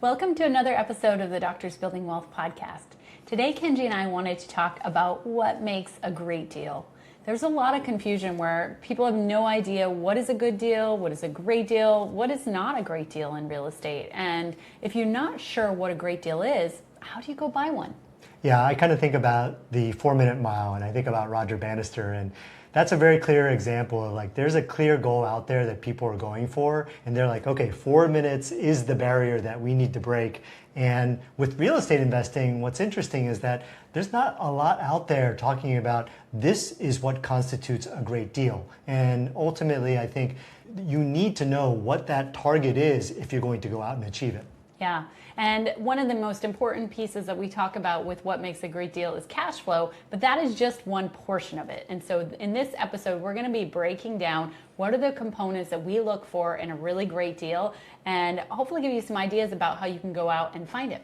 Welcome to another episode of the Doctors Building Wealth podcast. Today, Kenji and I wanted to talk about what makes a great deal. There's a lot of confusion where people have no idea what is a good deal, what is a great deal, what is not a great deal in real estate. And if you're not sure what a great deal is, how do you go buy one? Yeah, I kind of think about the 4-minute mile, and I think about Roger Bannister, and that's a very clear example of like there's a clear goal out there that people are going for, and they're like, okay, 4 minutes is the barrier that we need to break. And with real estate investing, what's interesting is that there's not a lot out there talking about this is what constitutes a great deal. And ultimately, I think you need to know what that target is if you're going to go out and achieve it. Yeah, and one of the most important pieces that we talk about with what makes a great deal is cash flow, but that is just one portion of it. And so in this episode, we're going to be breaking down what are the components that we look for in a really great deal and hopefully give you some ideas about how you can go out and find it.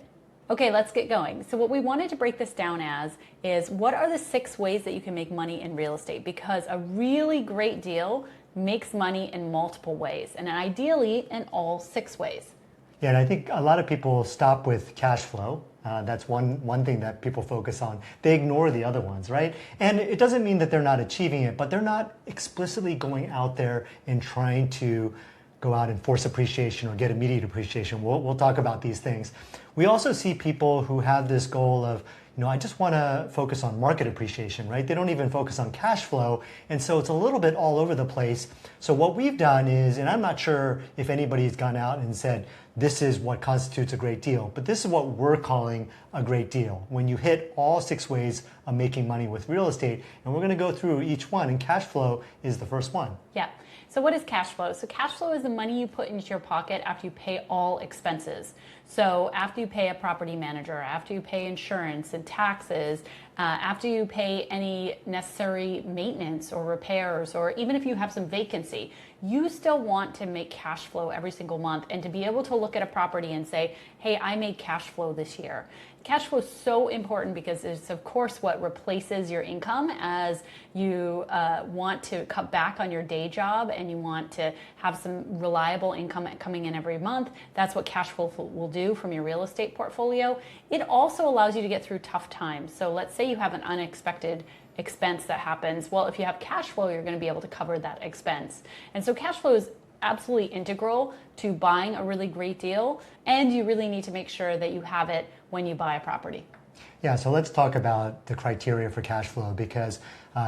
Okay, let's get going. So what we wanted to break this down as is what are the 6 ways that you can make money in real estate? Because a really great deal makes money in multiple ways, and ideally in all 6 ways. Yeah, and I think a lot of people stop with cash flow. That's one thing that people focus on. They ignore the other ones, right? And it doesn't mean that they're not achieving it, but they're not explicitly going out there and trying to go out and force appreciation or get immediate appreciation. We'll talk about these things. We also see people who have this goal of, I just want to focus on market appreciation, right? They don't even focus on cash flow. And so it's a little bit all over the place. So what we've done is, and I'm not sure if anybody's gone out and said, this is what constitutes a great deal, but this is what we're calling a great deal. When you hit all 6 ways of making money with real estate, and we're going to go through each one, and cash flow is the first one. Yeah. So what is cash flow? So cash flow is the money you put into your pocket after you pay all expenses. So after you pay a property manager, after you pay insurance and taxes, after you pay any necessary maintenance or repairs, or even if you have some vacancy, you still want to make cash flow every single month and to be able to look at a property and say, hey, I made cash flow this year. Cash flow is so important because it's, of course, what replaces your income as you want to cut back on your day job and you want to have some reliable income coming in every month. That's what cash flow will do from your real estate portfolio. It also allows you to get through tough times. So let's say you have an unexpected expense that happens. Well, if you have cash flow, you're going to be able to cover that expense. And so cash flow is absolutely integral to buying a really great deal, and you really need to make sure that you have it when you buy a property. Yeah, so let's talk about the criteria for cash flow because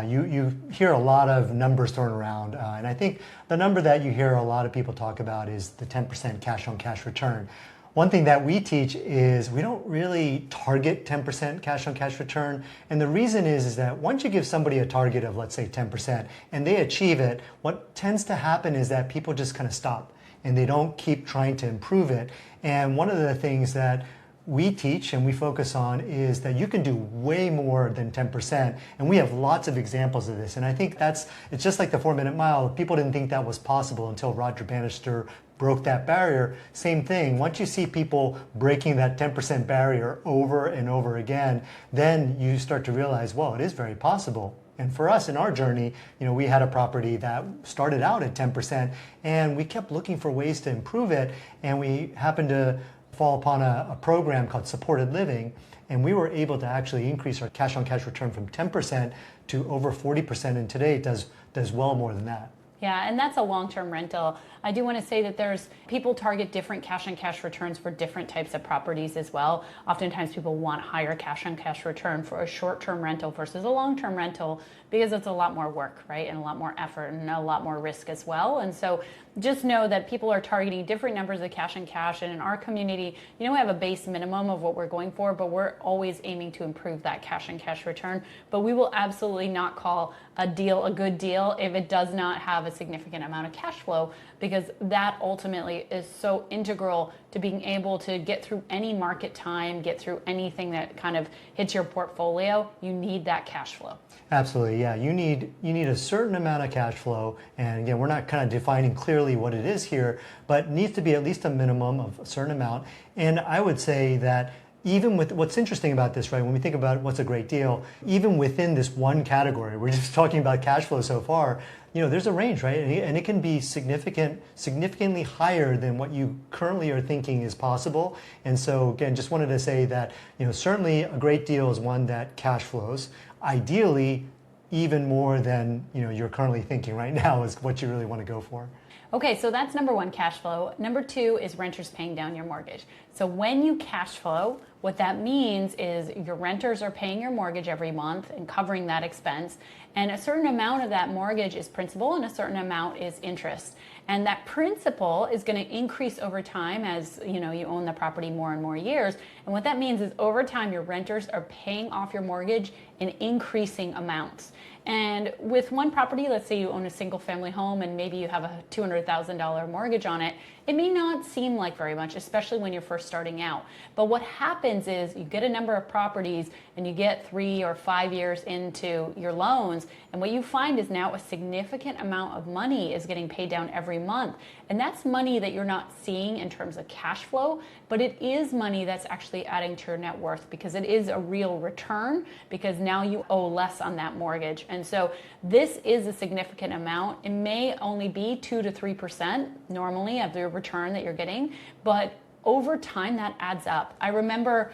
you hear a lot of numbers thrown around, and I think the number that you hear a lot of people talk about is the 10% cash on cash return. One thing that we teach is we don't really target 10% cash on cash return. And the reason is that once you give somebody a target of, let's say, 10% and they achieve it, what tends to happen is that people just kind of stop and they don't keep trying to improve it. And one of the things that we teach and we focus on is that you can do way more than 10%. And we have lots of examples of this. And I think it's just like the 4-minute mile. People didn't think that was possible until Roger Bannister broke that barrier. Same thing. Once you see people breaking that 10% barrier over and over again, then you start to realize, well, it is very possible. And for us in our journey, we had a property that started out at 10% and we kept looking for ways to improve it. And we happened to fall upon a program called supported living. And we were able to actually increase our cash on cash return from 10% to over 40%. And today it does well more than that. Yeah, and that's a long-term rental. I do want to say that people target different cash on cash returns for different types of properties as well. Oftentimes people want higher cash on cash return for a short-term rental versus a long-term rental because it's a lot more work, right? And a lot more effort and a lot more risk as well. And so just know that people are targeting different numbers of cash on cash. And in our community, we have a base minimum of what we're going for, but we're always aiming to improve that cash on cash return. But we will absolutely not call a deal a good deal if it does not have a significant amount of cash flow, because that ultimately is so integral to being able to get through any market time, get through anything that kind of hits your portfolio. You need that cash flow. Absolutely, yeah. You need a certain amount of cash flow, and again, we're not kind of defining clearly what it is here, but it needs to be at least a minimum of a certain amount. And I would say that even with what's interesting about this, right? When we think about what's a great deal, even within this one category, we're just talking about cash flow so far, there's a range, right? And it can be significantly higher than what you currently are thinking is possible. And so again, just wanted to say that, certainly a great deal is one that cash flows. Ideally, even more than, you're currently thinking right now is what you really want to go for. Okay, so that's number one, cash flow. Number two is renters paying down your mortgage. So when you cash flow, what that means is your renters are paying your mortgage every month and covering that expense. And a certain amount of that mortgage is principal and a certain amount is interest. And that principal is going to increase over time as you own the property more and more years. And what that means is over time your renters are paying off your mortgage in increasing amounts. And with one property, let's say you own a single family home and maybe you have a $200,000 mortgage on it, it may not seem like very much, especially when you're first starting out. But what happens is you get a number of properties and you get 3 or 5 years into your loans, and what you find is now a significant amount of money is getting paid down every month. And that's money that you're not seeing in terms of cash flow, but it is money that's actually adding to your net worth because it is a real return because now you owe less on that mortgage. And so this is a significant amount. It may only be 2 to 3% normally of the return that you're getting, but over time that adds up. I remember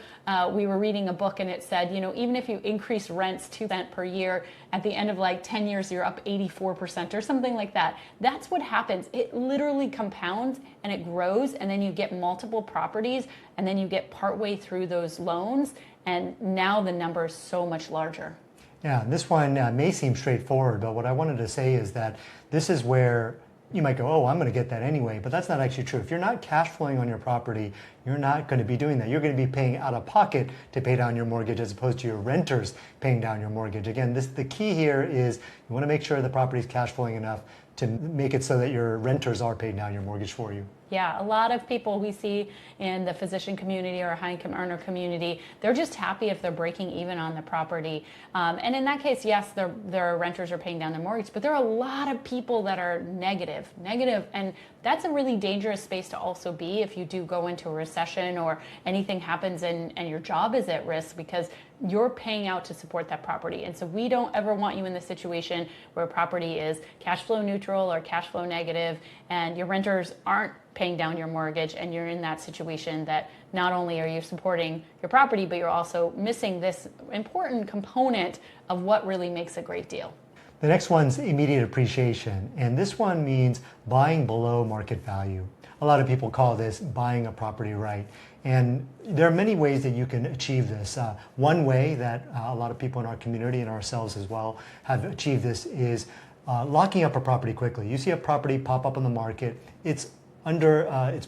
we were reading a book and it said, even if you increase rents 2% per year, at the end of like 10 years, you're up 84% or something like that. That's what happens. It literally compounds and it grows, and then you get multiple properties, and then you get partway through those loans, and now the number is so much larger. Yeah, this one may seem straightforward, but what I wanted to say is that this is where you might go, oh, I'm going to get that anyway, but that's not actually true. If you're not cash flowing on your property, you're not going to be doing that. You're going to be paying out of pocket to pay down your mortgage as opposed to your renters paying down your mortgage. Again, the key here is you want to make sure the property is cash flowing enough to make it so that your renters are paying down your mortgage for you. Yeah, a lot of people we see in the physician community or high income earner community, they're just happy if they're breaking even on the property. And in that case, yes, their renters are paying down their mortgage, but there are a lot of people that are negative. And that's a really dangerous space to also be if you do go into a recession or anything happens and your job is at risk because you're paying out to support that property. And so we don't ever want you in the situation where a property is cash flow neutral or cash flow negative and your renters aren't paying down your mortgage, and you're in that situation that not only are you supporting your property, but you're also missing this important component of what really makes a great deal. The next one's immediate appreciation, and this one means buying below market value. A lot of people call this buying a property right, and there are many ways that you can achieve this. One way that a lot of people in our community and ourselves as well have achieved this is locking up a property quickly. You see a property pop up on the market, it's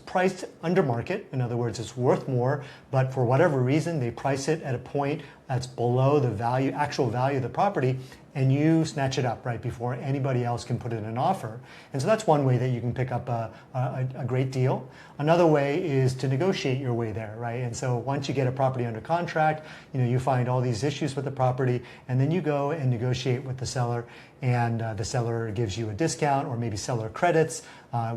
priced under market. In other words, it's worth more, but for whatever reason, they price it at a point that's below the actual value of the property, and you snatch it up right before anybody else can put in an offer. And so that's one way that you can pick up a great deal. Another way is to negotiate your way there, right? And so once you get a property under contract, you find all these issues with the property, and then you go and negotiate with the seller, and the seller gives you a discount or maybe seller credits,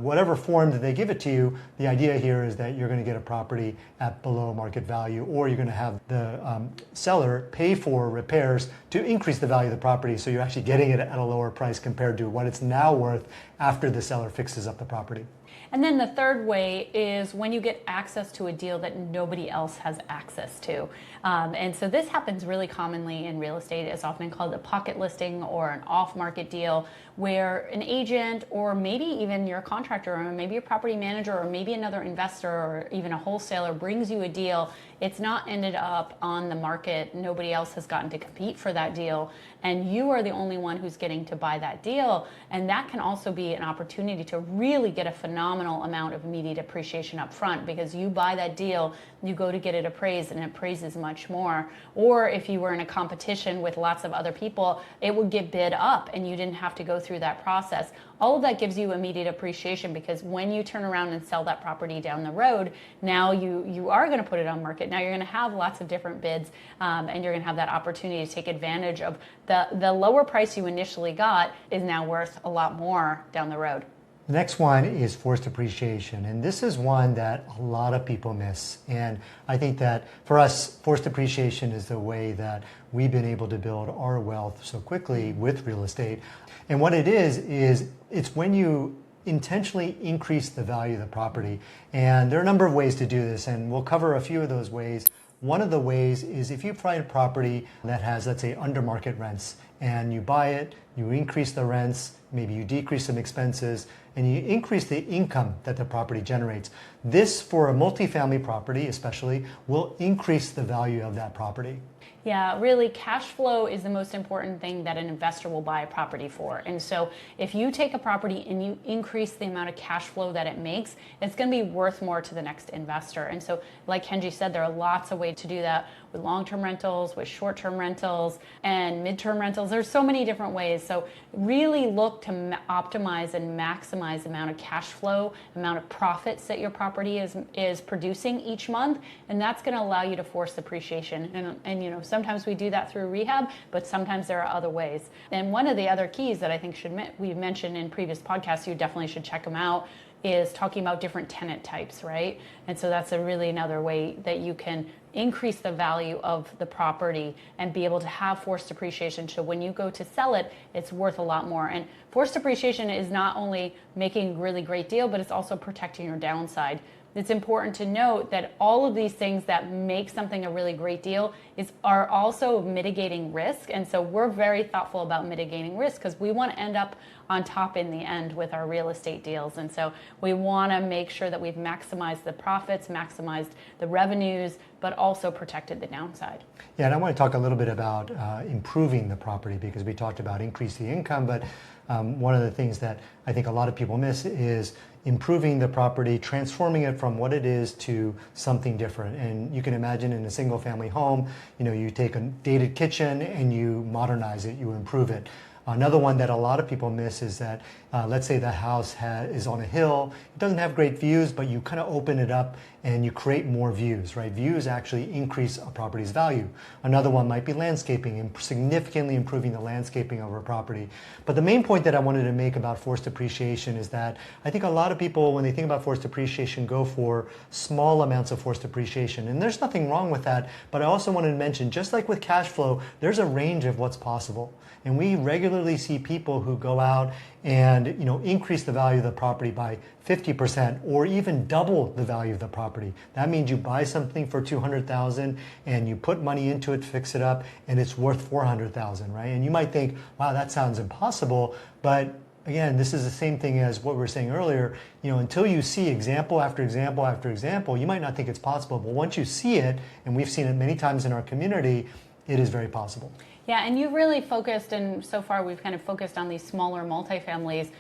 whatever form that they give it to you. The idea here is that you're going to get a property at below market value, or you're going to have the seller pay for repairs to increase the value of the property, so you're actually getting it at a lower price compared to what it's now worth after the seller fixes up the property. And then the third way is when you get access to a deal that nobody else has access to. And so this happens really commonly in real estate. It's often called a pocket listing or an off-market deal, where an agent or maybe even your contractor or maybe a property manager or maybe another investor or even a wholesaler brings you a deal. It's not ended up on the market. Nobody else has gotten to compete for that deal, and you are the only one who's getting to buy that deal. And that can also be an opportunity to really get a phenomenal amount of immediate appreciation up front, because you buy that deal, you go to get it appraised, and it appraises much more. Or if you were in a competition with lots of other people, it would get bid up and you didn't have to go through that process. All of that gives you immediate appreciation, because when you turn around and sell that property down the road, now you are going to put it on market. Now you're going to have lots of different bids, and you're going to have that opportunity to take advantage of the lower price you initially got is now worth a lot more down the road. The next one is forced appreciation, and this is one that a lot of people miss. And I think that for us, forced appreciation is the way that we've been able to build our wealth so quickly with real estate. And what it is it's when you intentionally increase the value of the property. And there are a number of ways to do this, and we'll cover a few of those ways. One of the ways is if you find a property that has, let's say, under market rents, and you buy it, you increase the rents, maybe you decrease some expenses, and you increase the income that the property generates. This, for a multifamily property especially, will increase the value of that property. Yeah, really, cash flow is the most important thing that an investor will buy a property for. And so if you take a property and you increase the amount of cash flow that it makes, it's going to be worth more to the next investor. And so, like Kenji said, there are lots of ways to do that with long-term rentals, with short-term rentals, and mid-term rentals. There's so many different ways. So really look to optimize and maximize the amount of cash flow, amount of profits that your property is producing each month, and that's going to allow you to force appreciation. And you know, sometimes we do that through rehab, but sometimes there are other ways. And one of the other keys that I think we've mentioned in previous podcasts, you definitely should check them out, is talking about different tenant types, right? And so that's really another way that you can increase the value of the property and be able to have forced appreciation. So when you go to sell it, it's worth a lot more. And forced appreciation is not only making a really great deal, but it's also protecting your downside. It's important to note that all of these things that make something a really great deal are also mitigating risk. And so we're very thoughtful about mitigating risk because we want to end up on top in the end with our real estate deals. And so we want to make sure that we've maximized the profits, maximized the revenues, but also protected the downside. Yeah, and I want to talk a little bit about improving the property, because we talked about increasing income, but one of the things that I think a lot of people miss is improving the property, transforming it from what it is to something different. And you can imagine in a single family home, you know, you take a dated kitchen and you modernize it, you improve it. Another one that a lot of people miss is that, let's say the house is on a hill, it doesn't have great views, but you kind of open it up and you create more views, right? Views actually increase a property's value. Another one might be landscaping and significantly improving the landscaping of a property. But the main point that I wanted to make about forced appreciation is that I think a lot of people, when they think about forced appreciation, go for small amounts of forced appreciation. And there's nothing wrong with that, but I also wanted to mention, just like with cash flow, there's a range of what's possible. And we regularly see people who go out and, you know, increase the value of the property by 50% or even double the value of the property. That means you buy something for $200,000 and you put money into it, fix it up, and it's worth $400,000, right? And you might think, wow, that sounds impossible, but again, this is the same thing as what we were saying earlier. You know, until you see example after example after example, you might not think it's possible, but once you see it, and we've seen it many times in our community, it is very possible. Yeah, and you've really focused, and so far we've kind of focused on these smaller multifamilies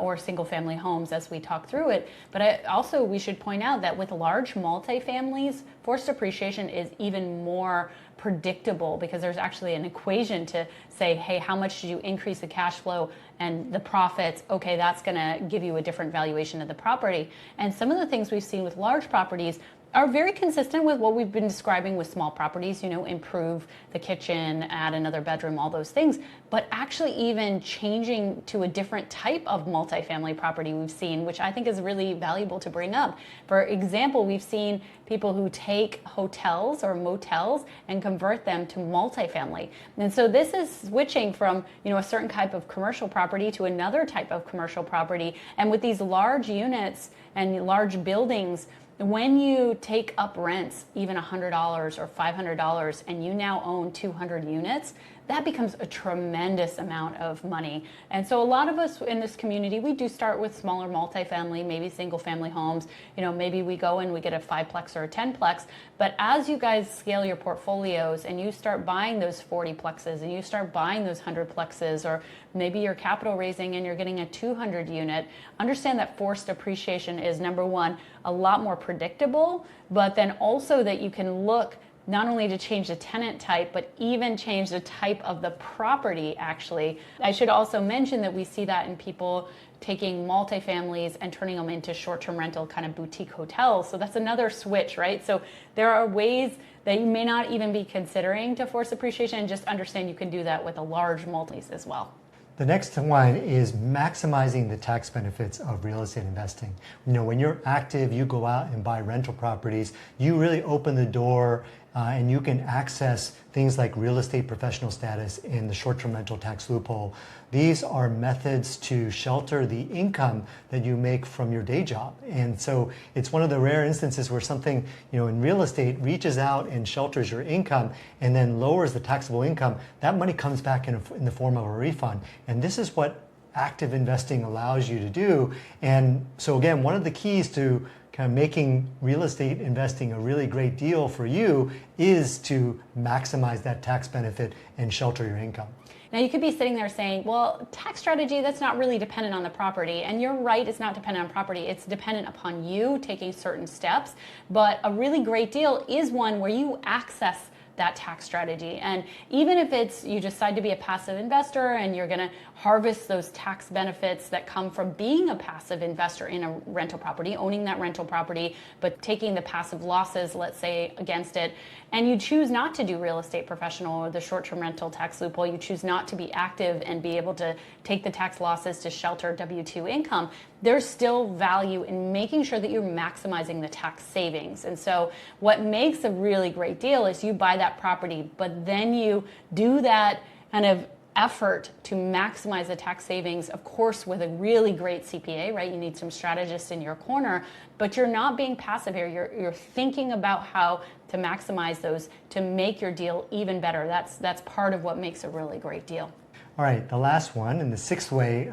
or single family homes as we talk through it. But also we should point out that with large multifamilies, forced appreciation is even more predictable because there's actually an equation to say, hey, how much did you increase the cash flow and the profits? Okay, that's going to give you a different valuation of the property. And some of the things we've seen with large properties are very consistent with what we've been describing with small properties, you know, improve the kitchen, add another bedroom, all those things. But actually even changing to a different type of multifamily property we've seen, which I think is really valuable to bring up. For example, we've seen people who take hotels or motels and convert them to multifamily. And so this is switching from, you know, a certain type of commercial property to another type of commercial property. And with these large units and large buildings, when you take up rents, even $100 or $500, and you now own 200 units, that becomes a tremendous amount of money. And so a lot of us in this community, we do start with smaller multifamily, maybe single family homes. You know, maybe we go and we get a 5-plex or a 10-plex. But as you guys scale your portfolios and you start buying those 40-plexes and you start buying those 100-plexes, or maybe you're capital raising and you're getting a 200 unit, understand that forced appreciation is, number one, a lot more predictable, but then also that you can look not only to change the tenant type, but even change the type of the property, actually. I should also mention that we see that in people taking multifamilies and turning them into short-term rental kind of boutique hotels. So that's another switch, right? So there are ways that you may not even be considering to force appreciation, and just understand you can do that with a large multis as well. The next one is maximizing the tax benefits of real estate investing. When you're active, you go out and buy rental properties, you really open the door and you can access things like real estate professional status in the short-term rental tax loophole. These are methods to shelter the income that you make from your day job. And so it's one of the rare instances where something, in real estate reaches out and shelters your income and then lowers the taxable income. That money comes back in the form of a refund. And this is what active investing allows you to do. And so again, one of the keys to kind of making real estate investing a really great deal for you is to maximize that tax benefit and shelter your income. Now you could be sitting there saying, well, tax strategy, that's not really dependent on the property. And you're right, it's not dependent on property. It's dependent upon you taking certain steps. But a really great deal is one where you access that tax strategy. And even if it's you decide to be a passive investor and you're going to harvest those tax benefits that come from being a passive investor in a rental property, owning that rental property, but taking the passive losses, let's say, against it, and you choose not to do real estate professional or the short-term rental tax loophole, you choose not to be active and be able to take the tax losses to shelter W-2 income, there's still value in making sure that you're maximizing the tax savings. And so what makes a really great deal is you buy that property, but then you do that kind of effort to maximize the tax savings, of course, with a really great CPA, right? You need some strategists in your corner, but you're not being passive here. You're thinking about how to maximize those to make your deal even better. That's part of what makes a really great deal. All right, the last one, and the sixth way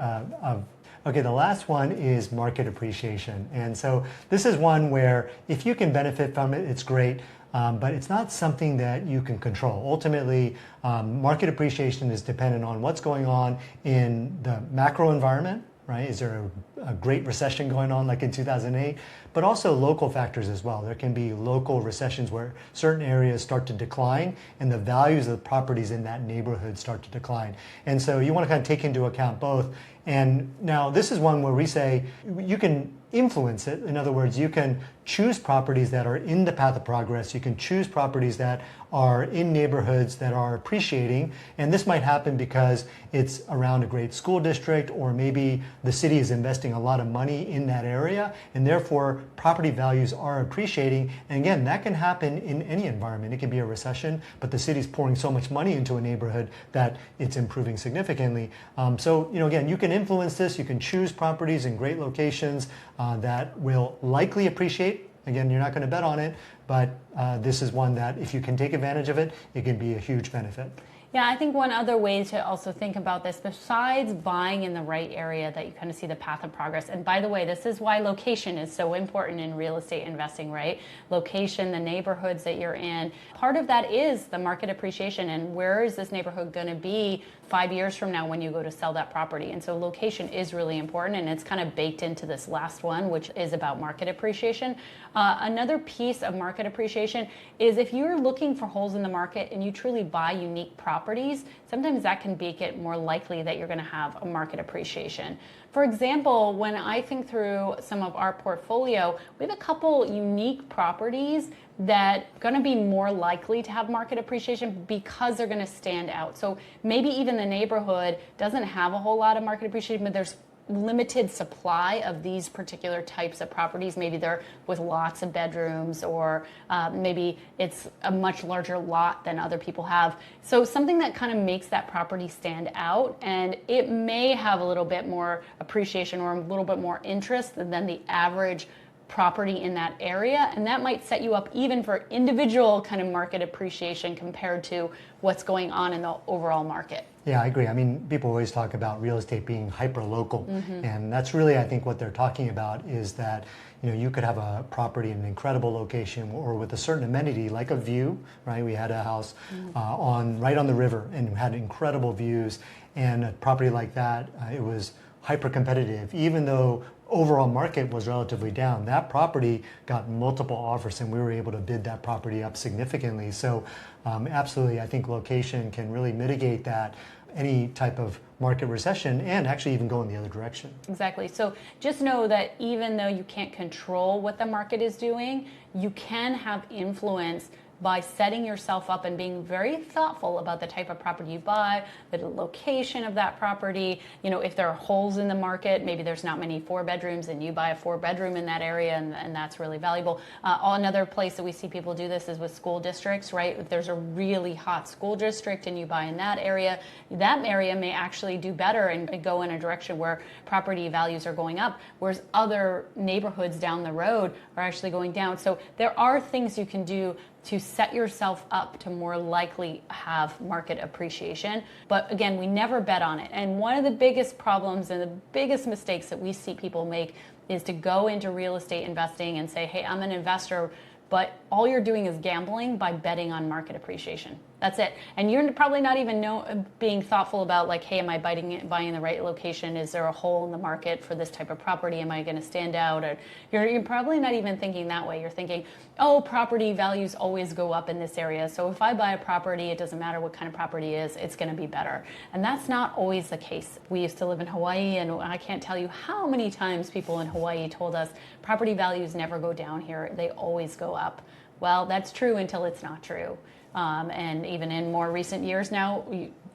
the last one is market appreciation. And so this is one where if you can benefit from it, it's great. But it's not something that you can control. Ultimately, market appreciation is dependent on what's going on in the macro environment, right? Is there a great recession going on like in 2008? But also local factors as well. There can be local recessions where certain areas start to decline and the values of the properties in that neighborhood start to decline. And so you want to kind of take into account both. And now this is one where we say you can influence it. In other words, you can choose properties that are in the path of progress. You can choose properties that are in neighborhoods that are appreciating. And this might happen because it's around a great school district, or maybe the city is investing a lot of money in that area, and therefore property values are appreciating. And again, that can happen in any environment. It can be a recession, but the city's pouring so much money into a neighborhood that it's improving significantly. So again, you can influence this. You can choose properties in great locations that will likely appreciate. Again, you're not going to bet on it, but this is one that if you can take advantage of it, it can be a huge benefit. Yeah, I think one other way to also think about this, besides buying in the right area that you kind of see the path of progress, and by the way, this is why location is so important in real estate investing, right? Location, the neighborhoods that you're in. Part of that is the market appreciation, and where is this neighborhood going to be 5 years from now when you go to sell that property? And so location is really important, and it's kind of baked into this last one, which is about market appreciation. Another piece of market appreciation is if you're looking for holes in the market and you truly buy unique properties, sometimes that can make it more likely that you're going to have a market appreciation. For example, when I think through some of our portfolio, we have a couple unique properties that are going to be more likely to have market appreciation because they're going to stand out. So maybe even the neighborhood doesn't have a whole lot of market appreciation, but there's limited supply of these particular types of properties. Maybe they're with lots of bedrooms, or maybe it's a much larger lot than other people have. So something that kind of makes that property stand out, and it may have a little bit more appreciation or a little bit more interest than the average property in that area, and that might set you up even for individual kind of market appreciation compared to what's going on in the overall market. Yeah, I agree. I mean, people always talk about real estate being hyper-local, and that's really, I think, what they're talking about is that you could have a property in an incredible location or with a certain amenity like a view, right? We had a house right on the river and had incredible views, and a property like that, it was hyper-competitive, even though overall market was relatively down. That property got multiple offers and we were able to bid that property up significantly. So absolutely, I think location can really mitigate that, any type of market recession, and actually even go in the other direction. Exactly. So just know that even though you can't control what the market is doing, you can have influence by setting yourself up and being very thoughtful about the type of property you buy, the location of that property. If there are holes in the market, maybe there's not many 4-bedrooms and you buy a 4-bedroom in that area, and that's really valuable. Another place that we see people do this is with school districts, right? If there's a really hot school district and you buy in that area may actually do better and go in a direction where property values are going up, whereas other neighborhoods down the road are actually going down. So there are things you can do to set yourself up to more likely have market appreciation. But again, we never bet on it. And one of the biggest problems and the biggest mistakes that we see people make is to go into real estate investing and say, hey, I'm an investor, but all you're doing is gambling by betting on market appreciation. That's it. And you're probably not even being thoughtful about like, hey, am I buying the right location? Is there a hole in the market for this type of property? Am I going to stand out? Or you're probably not even thinking that way. You're thinking, oh, property values always go up in this area. So if I buy a property, it doesn't matter what kind of property it is, it's going to be better. And that's not always the case. We used to live in Hawaii, and I can't tell you how many times people in Hawaii told us property values never go down here. They always go up. Well, that's true until it's not true. And even in more recent years now,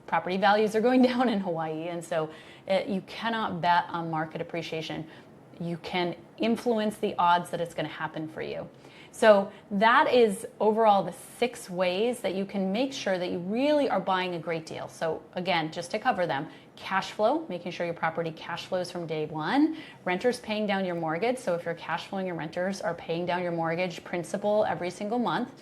property values are going down in Hawaii. And so you cannot bet on market appreciation. You can influence the odds that it's going to happen for you. So that is overall the 6 ways that you can make sure that you really are buying a great deal. So again, just to cover them: cash flow, making sure your property cash flows from day one; renters paying down your mortgage. So if you're cash flowing, your renters are paying down your mortgage principal every single month;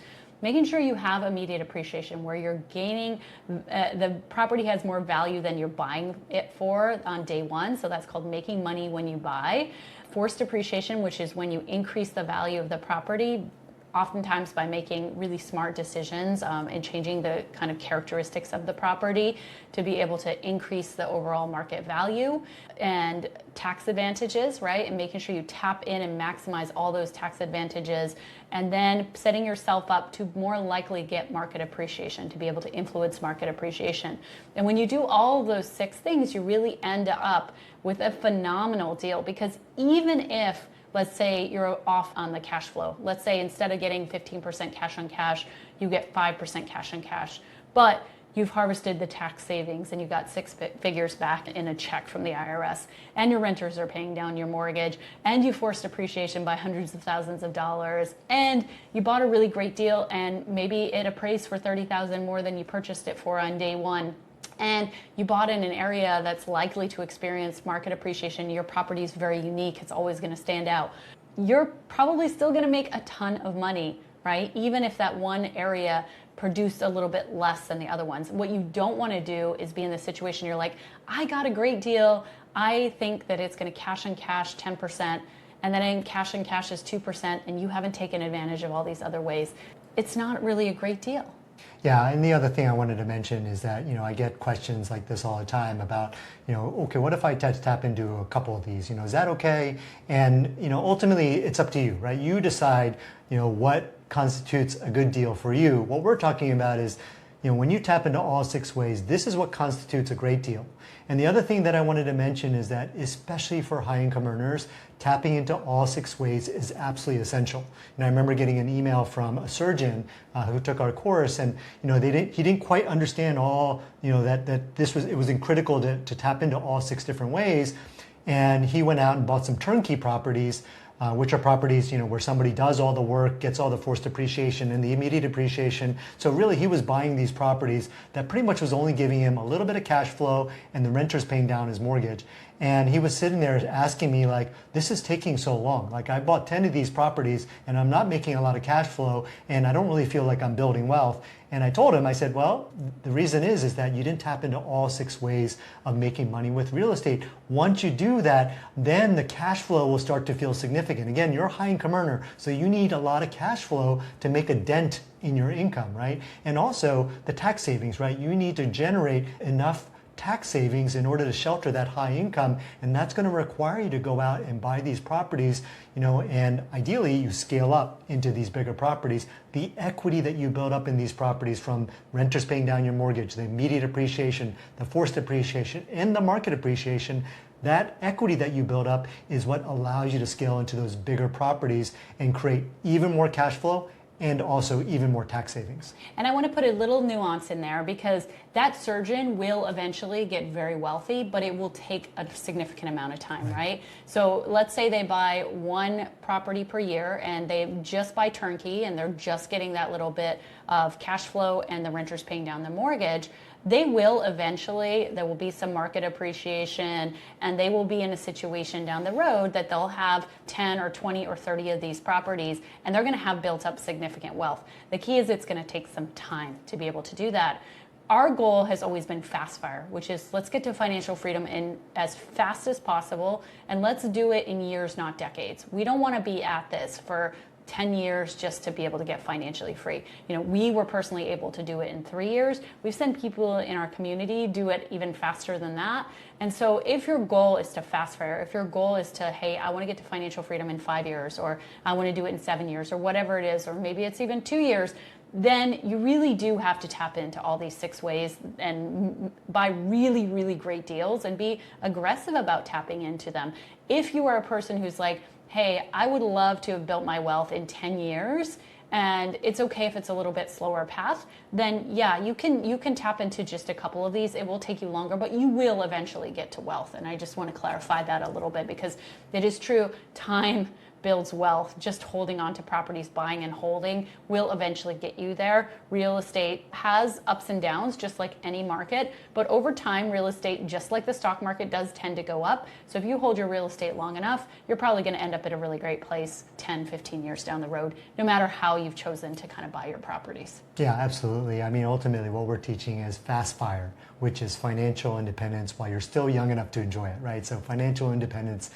making sure you have immediate appreciation where you're gaining, the property has more value than you're buying it for on day one. So that's called making money when you buy; forced appreciation, which is when you increase the value of the property, oftentimes by making really smart decisions and changing the kind of characteristics of the property to be able to increase the overall market value; and tax advantages, right? And making sure you tap in and maximize all those tax advantages, and then setting yourself up to more likely get market appreciation, to be able to influence market appreciation. And when you do all of those 6 things, you really end up with a phenomenal deal, because even if, let's say, you're off on the cash flow. Let's say instead of getting 15% cash on cash, you get 5% cash on cash. But you've harvested the tax savings and you got 6 figures back in a check from the IRS, and your renters are paying down your mortgage, and you forced appreciation by hundreds of thousands of dollars, and you bought a really great deal and maybe it appraised for $30,000 more than you purchased it for on day one. And you bought in an area that's likely to experience market appreciation. Your property is very unique. It's always going to stand out. You're probably still going to make a ton of money, right? Even if that one area produced a little bit less than the other ones. What you don't want to do is be in the situation you're like, I got a great deal. I think that it's going to cash on cash 10%, and then in cash on cash is 2%, and you haven't taken advantage of all these other ways. It's not really a great deal. Yeah, and the other thing I wanted to mention is that, I get questions like this all the time about, okay, what if I tap into a couple of these? Is that okay? And, ultimately it's up to you, right? You decide, what constitutes a good deal for you. What we're talking about is, when you tap into all 6 ways, this is what constitutes a great deal. And the other thing that I wanted to mention is that, especially for high income earners, tapping into all 6 ways is absolutely essential. And I remember getting an email from a surgeon who took our course, and he didn't quite understand all, that it was critical to tap into all 6 different ways. And he went out and bought some turnkey properties, which are properties, where somebody does all the work, gets all the forced appreciation and the immediate appreciation. So really he was buying these properties that pretty much was only giving him a little bit of cash flow, and the renter's paying down his mortgage. And he was sitting there asking me, like, this is taking so long. Like, I bought 10 of these properties and I'm not making a lot of cash flow, and I don't really feel like I'm building wealth. And I told him, I said, well, the reason is that you didn't tap into all 6 ways of making money with real estate. Once you do that, then the cash flow will start to feel significant. Again, you're a high income earner, so you need a lot of cash flow to make a dent in your income, right? And also the tax savings, right? You need to generate enough tax savings in order to shelter that high income, and that's going to require you to go out and buy these properties, and ideally you scale up into these bigger properties. The equity that you build up in these properties, from renters paying down your mortgage, the immediate appreciation, the forced appreciation, and the market appreciation, that equity that you build up is what allows you to scale into those bigger properties and create even more cash flow and also even more tax savings. And I want to put a little nuance in there because that surgeon will eventually get very wealthy, but it will take a significant amount of time, right? So let's say they buy one property per year and they just buy turnkey and they're just getting that little bit of cash flow and the renter's paying down the mortgage. They will eventually, there will be some market appreciation, and they will be in a situation down the road that they'll have 10 or 20 or 30 of these properties, and they're going to have built up significant wealth. The key is it's going to take some time to be able to do that. Our goal has always been fast fire, which is let's get to financial freedom in as fast as possible, and let's do it in years, not decades. We don't want to be at this for 10 years just to be able to get financially free. You know, we were personally able to do it in 3 years. We've seen people in our community do it even faster than that. And so if your goal is to fast fire, if your goal is to, hey, I want to get to financial freedom in 5 years, or I want to do it in 7 years, or whatever it is, or maybe it's even 2 years, then you really do have to tap into all these 6 ways and buy really, really great deals and be aggressive about tapping into them. If you are a person who's like, hey, I would love to have built my wealth in 10 years, and it's okay if it's a little bit slower path, then yeah, you can tap into just a couple of these. It will take you longer, but you will eventually get to wealth. And I just want to clarify that a little bit because it is true, time builds wealth. Just holding on to properties, buying and holding will eventually get you there. Real estate has ups and downs, just like any market, but over time, real estate, just like the stock market, does tend to go up. So if you hold your real estate long enough, you're probably going to end up at a really great place 10, 15 years down the road, no matter how you've chosen to kind of buy your properties. Yeah, absolutely. I mean, ultimately what we're teaching is fast fire, which is financial independence while you're still young enough to enjoy it, right? So financial independence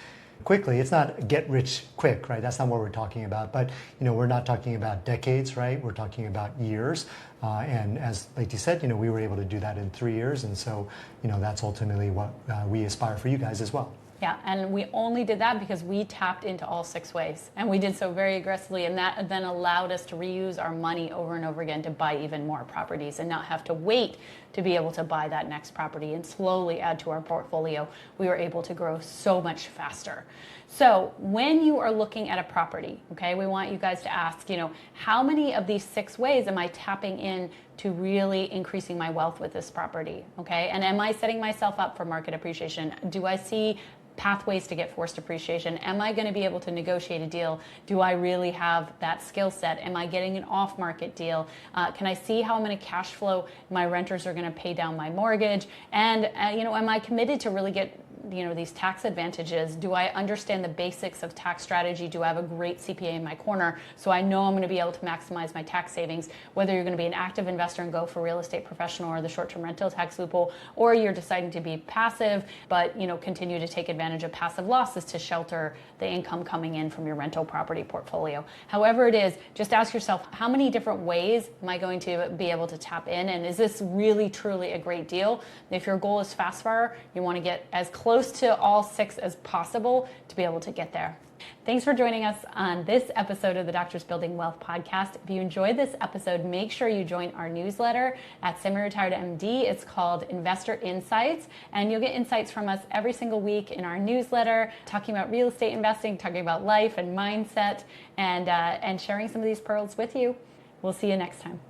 quickly. It's not get rich quick, right? That's not what we're talking about. But we're not talking about decades, right? We're talking about years. And as Leti said, we were able to do that in 3 years, and so that's ultimately what we aspire for you guys as well. Yeah, and we only did that because we tapped into all 6 ways, and we did so very aggressively, and that then allowed us to reuse our money over and over again to buy even more properties and not have to wait to be able to buy that next property and slowly add to our portfolio. We were able to grow so much faster. So when you are looking at a property, okay, we want you guys to ask, how many of these 6 ways am I tapping in to really increasing my wealth with this property, okay? And am I setting myself up for market appreciation? Do I see pathways to get forced appreciation? Am I going to be able to negotiate a deal? Do I really have that skill set? Am I getting an off-market deal? Can I see how I'm going to cash flow? My renters are going to pay down my mortgage? And am I committed to really get these tax advantages? Do I understand the basics of tax strategy? Do I have a great CPA in my corner so I know I'm going to be able to maximize my tax savings? Whether you're going to be an active investor and go for real estate professional or the short-term rental tax loophole, or you're deciding to be passive but continue to take advantage of passive losses to shelter the income coming in from your rental property portfolio. However it is, just ask yourself, how many different ways am I going to be able to tap in, and is this really truly a great deal? If your goal is fast fire, you want to get as close to all 6 as possible to be able to get there. Thanks for joining us on this episode of the Doctors Building Wealth podcast. If you enjoyed this episode, make sure you join our newsletter at Semi-Retired MD. It's called Investor Insights, and you'll get insights from us every single week in our newsletter, talking about real estate investing, talking about life and mindset, and sharing some of these pearls with you. We'll see you next time.